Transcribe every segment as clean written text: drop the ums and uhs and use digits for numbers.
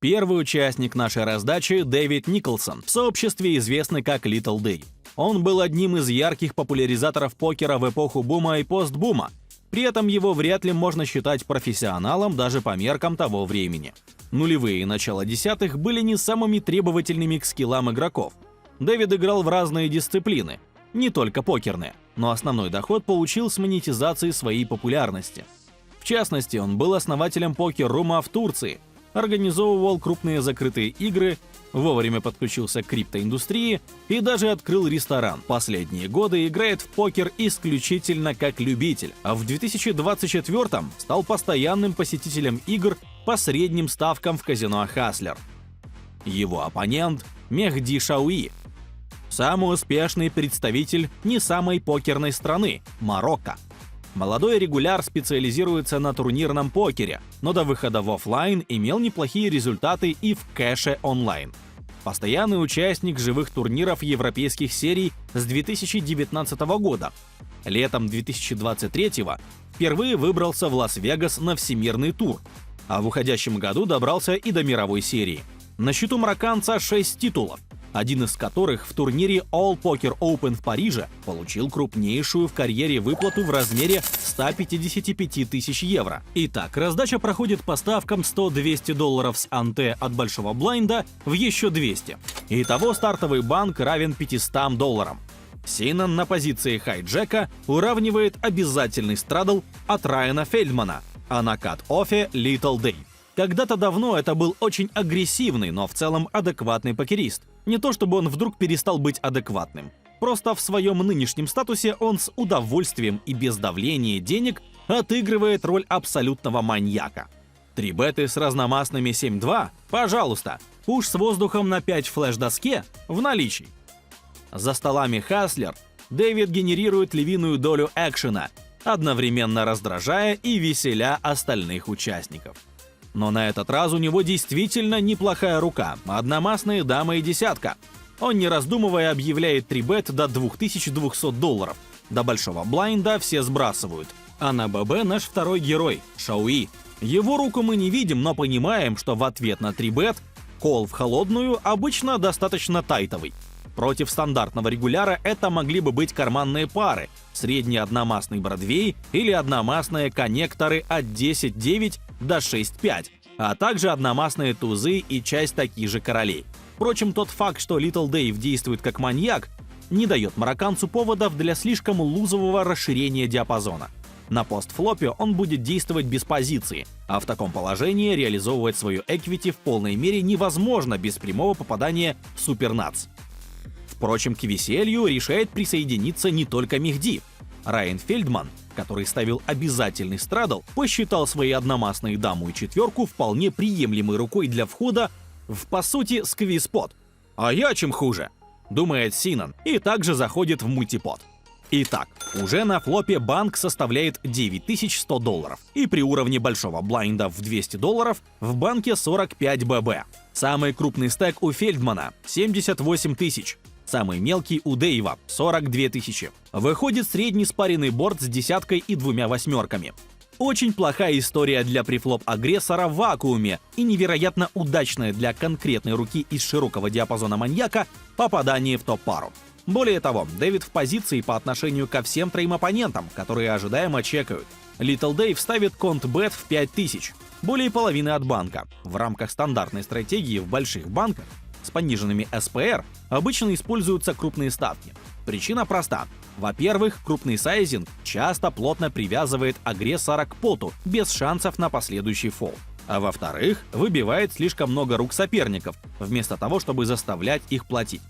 Первый участник нашей раздачи – Дэвид Николсон, в сообществе известный как Little Dave. Он был одним из ярких популяризаторов покера в эпоху бума и постбума. При этом его вряд ли можно считать профессионалом даже по меркам того времени. Нулевые и начало десятых были не самыми требовательными к скиллам игроков. Дэвид играл в разные дисциплины, не только покерные, но основной доход получил с монетизации своей популярности. В частности, он был основателем покер-рума в Турции, организовывал крупные закрытые игры, вовремя подключился к криптоиндустрии и даже открыл ресторан. Последние годы играет в покер исключительно как любитель, а в 2024-м стал постоянным посетителем игр по средним ставкам в казино Хаслер. Его оппонент – Мехди Шауи, самый успешный представитель не самой покерной страны – Марокко. Молодой регуляр специализируется на турнирном покере, но до выхода в офлайн имел неплохие результаты и в кэше онлайн. Постоянный участник живых турниров европейских серий с 2019 года. Летом 2023 впервые выбрался в Лас-Вегас на всемирный тур, а в уходящем году добрался и до мировой серии. На счету марокканца 6 титулов, один из которых в турнире All Poker Open в Париже получил крупнейшую в карьере выплату в размере 155 тысяч евро. Итак, раздача проходит по ставкам $100-200 с анте от большого блайнда в еще 200. Итого стартовый банк равен $500. Синан на позиции хайджека уравнивает обязательный страдл от Райана Фельдмана, а на кат-оффе Little Dave. Когда-то давно это был очень агрессивный, но в целом адекватный покерист. Не то чтобы он вдруг перестал быть адекватным. Просто в своем нынешнем статусе он с удовольствием и без давления денег отыгрывает роль абсолютного маньяка. 3 беты с разномастными 7-2? Пожалуйста. Пуш с воздухом на 5 флеш-доске в наличии. За столами Хаслер Дэвид генерирует львиную долю экшена, одновременно раздражая и веселя остальных участников. Но на этот раз у него действительно неплохая рука, одномастные дамы и десятка. Он, не раздумывая, объявляет 3-бет до $2200. До большого блайнда все сбрасывают. А на ББ наш второй герой – Шауи. Его руку мы не видим, но понимаем, что в ответ на 3-бет кол в холодную обычно достаточно тайтовый. Против стандартного регуляра это могли бы быть карманные пары, средний одномастный Бродвей или одномастные коннекторы от 10-9 до 6-5, а также одномастные тузы и часть таких же королей. Впрочем, тот факт, что Little Dave действует как маньяк, не дает марокканцу поводов для слишком лузового расширения диапазона. На постфлопе он будет действовать без позиции, а в таком положении реализовывать свою эквити в полной мере невозможно без прямого попадания в супернатс. Впрочем, к веселью решает присоединиться не только Мехди. Райан Фельдман, который ставил обязательный страдл, посчитал свои одномастные даму и четверку вполне приемлемой рукой для входа в, по сути, сквиз-пот. А я чем хуже, думает Синан, и также заходит в мультипот. Итак, уже на флопе банк составляет $9100, и при уровне большого блайнда в $200 в банке 45 ББ. Самый крупный стек у Фельдмана – 78 тысяч. Самый мелкий у Дэйва – 42 тысячи. Выходит средний спаренный борт с десяткой и 2 восьмерками. Очень плохая история для префлоп-агрессора в вакууме и невероятно удачная для конкретной руки из широкого диапазона маньяка попадание в топ-пару. Более того, Дэвид в позиции по отношению ко всем 3 оппонентам, которые ожидаемо чекают. Little Dave ставит конт-бет в 5000, более половины от банка. В рамках стандартной стратегии в больших банках с пониженными СПР обычно используются крупные ставки. Причина проста. Во-первых, крупный сайзинг часто плотно привязывает агрессора к поту, без шансов на последующий фолд. А во-вторых, выбивает слишком много рук соперников, вместо того, чтобы заставлять их платить.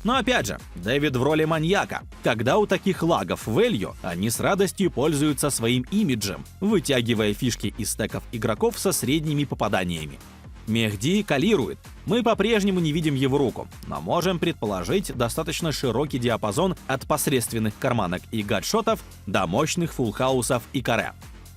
Но опять же, Дэвид в роли маньяка. Когда у таких лагов value, они с радостью пользуются своим имиджем, вытягивая фишки из стеков игроков со средними попаданиями. Мехди калирует. Мы по-прежнему не видим его руку, но можем предположить достаточно широкий диапазон от посредственных карманок и гадшотов до мощных фуллхаусов и каре.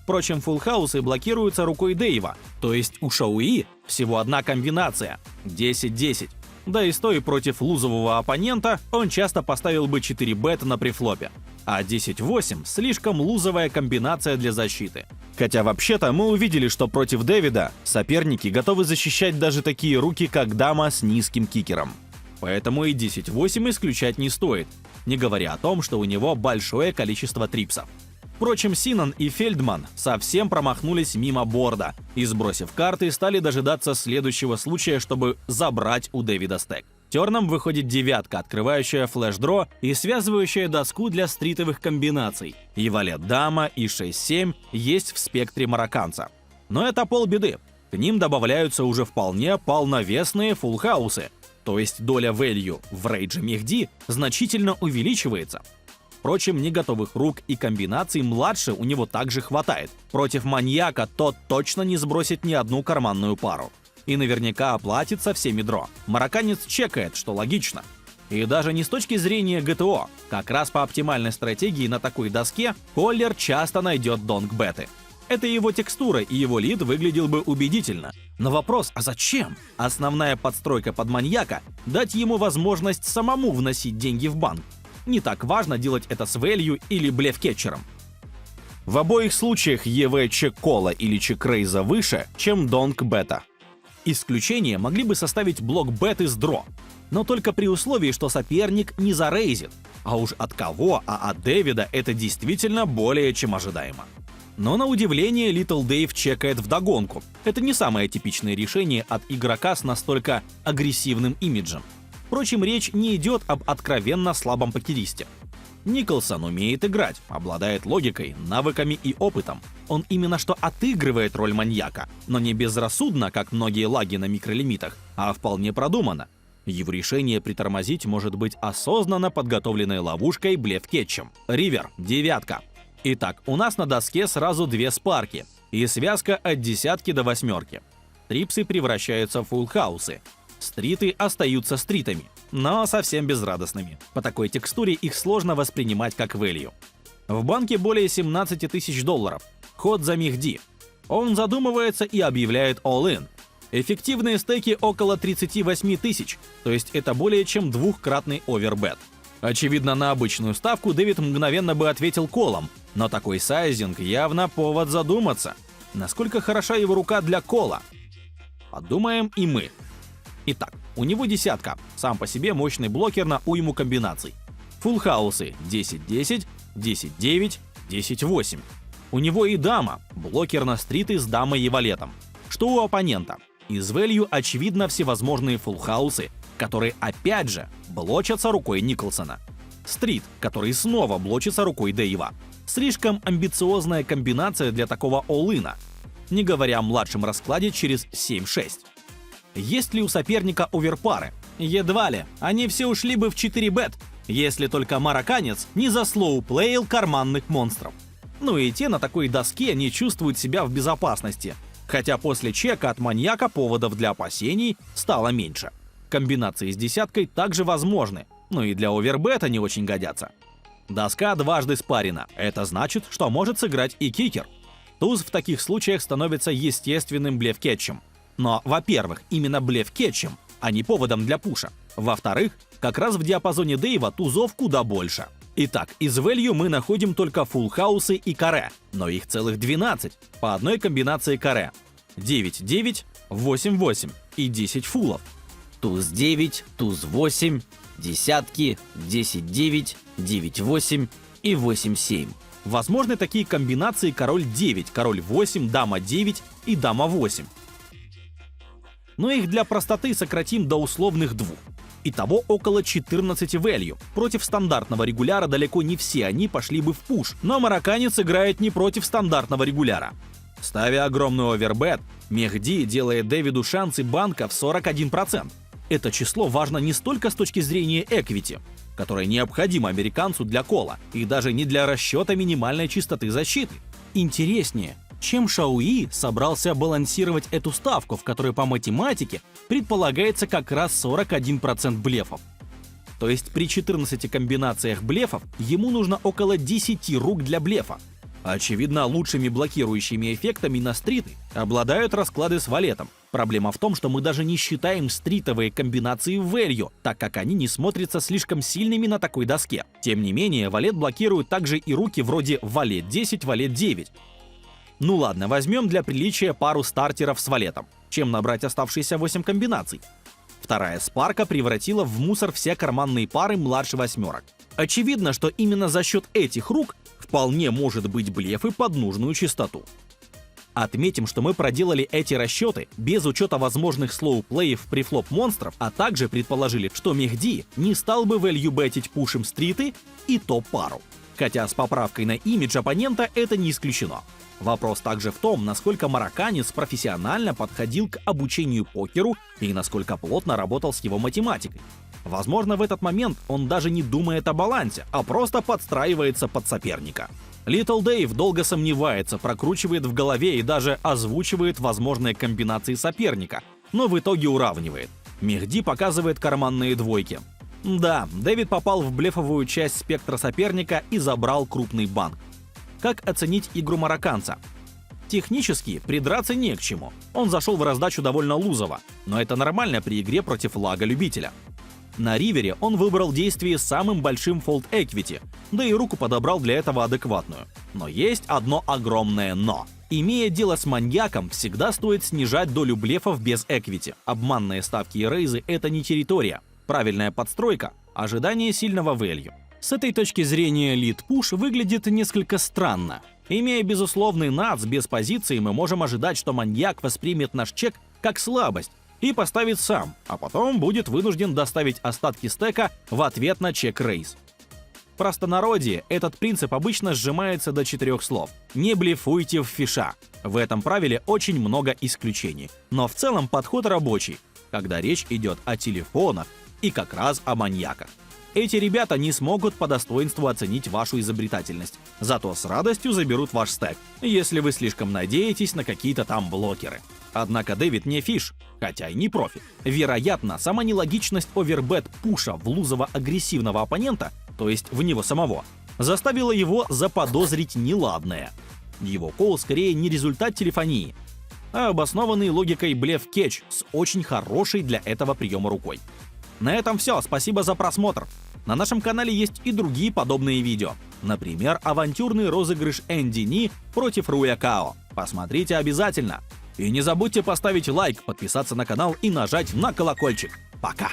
Впрочем, фуллхаусы блокируются рукой Дэйва, то есть у Шауи всего одна комбинация – 10-10. Да и стоя против лузового оппонента, он часто поставил бы 4 бета на префлопе. а 10-8 – слишком лузовая комбинация для защиты. Хотя вообще-то мы увидели, что против Дэвида соперники готовы защищать даже такие руки, как дама с низким кикером. Поэтому и 10-8 исключать не стоит, не говоря о том, что у него большое количество трипсов. Впрочем, Синан и Фельдман совсем промахнулись мимо борда и, сбросив карты, стали дожидаться следующего случая, чтобы забрать у Дэвида стэк. Терном выходит девятка, открывающая флеш-дро и связывающая доску для стритовых комбинаций. И валет-дама, и 6-7 есть в спектре марокканца. Но это полбеды. К ним добавляются уже вполне полновесные фулл-хаусы, то есть доля value в рейдже Мехди значительно увеличивается. Впрочем, неготовых рук и комбинаций младше у него также хватает. Против маньяка тот точно не сбросит ни одну карманную пару. И наверняка оплатится всеми дро. Марокканец чекает, что логично. И даже не с точки зрения ГТО. Как раз по оптимальной стратегии на такой доске Коллер часто найдет донг-беты. Это его текстура, и его лид выглядел бы убедительно. Но вопрос, а зачем? Основная подстройка под маньяка – дать ему возможность самому вносить деньги в банк. Не так важно делать это с value или блеф-кетчером. В обоих случаях EV чек-кола или чек-рейза выше, чем донг-бета. Исключение могли бы составить блок беты с дро, но только при условии, что соперник не зарейзит. А уж от кого, а от Дэвида это действительно более чем ожидаемо. Но на удивление Little Dave чекает вдогонку. Это не самое типичное решение от игрока с настолько агрессивным имиджем. Впрочем, речь не идет об откровенно слабом покеристе. Николсон умеет играть, обладает логикой, навыками и опытом. Он именно что отыгрывает роль маньяка, но не безрассудно, как многие лаги на микролимитах, а вполне продуманно. Его решение притормозить может быть осознанно подготовленной ловушкой блеф-кетчем. Ривер, девятка. Итак, у нас на доске сразу две спарки и связка от десятки до восьмерки. Трипсы превращаются в фулл-хаусы. Стриты остаются стритами, но совсем безрадостными. По такой текстуре их сложно воспринимать как value. В банке более 17 тысяч долларов. Ход за Мехди. Он задумывается и объявляет all-in. Эффективные стейки около 38 тысяч, то есть это более чем двухкратный овербет. Очевидно, на обычную ставку Дэвид мгновенно бы ответил колом, но такой сайзинг явно повод задуматься. Насколько хороша его рука для кола? Подумаем и мы. Итак, у него десятка, сам по себе мощный блокер на уйму комбинаций. Фулл-хаусы 10-10, 10-9, 10-8. У него и дама, блокер на стриты с дамой и валетом. Что у оппонента? Из value очевидно всевозможные фулл-хаусы, которые опять же блочатся рукой Николсона. Стрит, который снова блочится рукой Дэйва. Слишком амбициозная комбинация для такого all-ина, не говоря о младшем раскладе через 7-6. Есть ли у соперника оверпары? Едва ли. Они все ушли бы в 4-бет, если только марокканец не заслоуплеил карманных монстров. Ну и те на такой доске не чувствуют себя в безопасности, хотя после чека от маньяка поводов для опасений стало меньше. Комбинации с десяткой также возможны, но и для овербета не очень годятся. Доска дважды спарена, это значит, что может сыграть и кикер. Туз в таких случаях становится естественным блеф-кетчем. Но, во-первых, именно блеф-кетчем, а не поводом для пуша. Во-вторых, как раз в диапазоне Дэйва тузов куда больше. Итак, из value мы находим только фулл-хаусы и каре, но их целых 12, по одной комбинации каре. 9-9, 8-8 и 10 фуллов. Туз 9, туз 8, десятки, 10-9, 9-8 и 8-7. Возможны такие комбинации король 9, король 8, дама 9 и дама 8. Но их для простоты сократим до условных 2. Итого около 14 value. Против стандартного регуляра далеко не все они пошли бы в пуш, но марокканец играет не против стандартного регуляра. Ставя огромный овербет, Мехди делает Дэвиду шансы банка в 41%. Это число важно не столько с точки зрения эквити, которое необходимо американцу для кола, и даже не для расчета минимальной частоты защиты. Интереснее, чем Шауи собрался балансировать эту ставку, в которой по математике предполагается как раз 41% блефов. То есть при 14 комбинациях блефов ему нужно около 10 рук для блефа. Очевидно, лучшими блокирующими эффектами на стриты обладают расклады с валетом. Проблема в том, что мы даже не считаем стритовые комбинации value, так как они не смотрятся слишком сильными на такой доске. Тем не менее, валет блокирует также и руки вроде валет 10, валет 9. Ну ладно, возьмем для приличия пару стартеров с валетом. Чем набрать оставшиеся 8 комбинаций? Вторая спарка превратила в мусор все карманные пары младше восьмерок. Очевидно, что именно за счет этих рук вполне может быть блефы под нужную частоту. Отметим, что мы проделали эти расчеты без учета возможных слоуплеев при флоп монстров, а также предположили, что Мехди не стал бы value-беттить пушем стриты и топ-пару. Хотя с поправкой на имидж оппонента это не исключено. Вопрос также в том, насколько марокканец профессионально подходил к обучению покеру и насколько плотно работал с его математикой. Возможно, в этот момент он даже не думает о балансе, а просто подстраивается под соперника. Little Dave долго сомневается, прокручивает в голове и даже озвучивает возможные комбинации соперника, но в итоге уравнивает. Мехди показывает карманные двойки. Да, Дэвид попал в блефовую часть спектра соперника и забрал крупный банк. Как оценить игру марокканца? Технически придраться не к чему. Он зашел в раздачу довольно лузово, но это нормально при игре против лага-любителя. На ривере он выбрал действие с самым большим fold equity, да и руку подобрал для этого адекватную. Но есть одно огромное «но». Имея дело с маньяком, всегда стоит снижать долю блефов без equity. Обманные ставки и рейзы — это не территория. Правильная подстройка — ожидание сильного value. С этой точки зрения лид-пуш выглядит несколько странно. Имея безусловный нац без позиции, мы можем ожидать, что маньяк воспримет наш чек как слабость и поставит сам, а потом будет вынужден доставить остатки стека в ответ на чек-рейз. В простонародье этот принцип обычно сжимается до 4 слов. Не блефуйте в фиша. В этом правиле очень много исключений, но в целом подход рабочий, когда речь идет о телефонах и как раз о маньяках. Эти ребята не смогут по достоинству оценить вашу изобретательность, зато с радостью заберут ваш стек, если вы слишком надеетесь на какие-то там блокеры. Однако Дэвид не фиш, хотя и не профи. Вероятно, сама нелогичность овербет пуша в лузово-агрессивного оппонента, то есть в него самого, заставила его заподозрить неладное. Его колл скорее не результат телефонии, а обоснованный логикой блеф-кетч с очень хорошей для этого приема рукой. На этом все, спасибо за просмотр. На нашем канале есть и другие подобные видео. Например, авантюрный розыгрыш Энди Ни против Руя Као. Посмотрите обязательно. И не забудьте поставить лайк, подписаться на канал и нажать на колокольчик. Пока!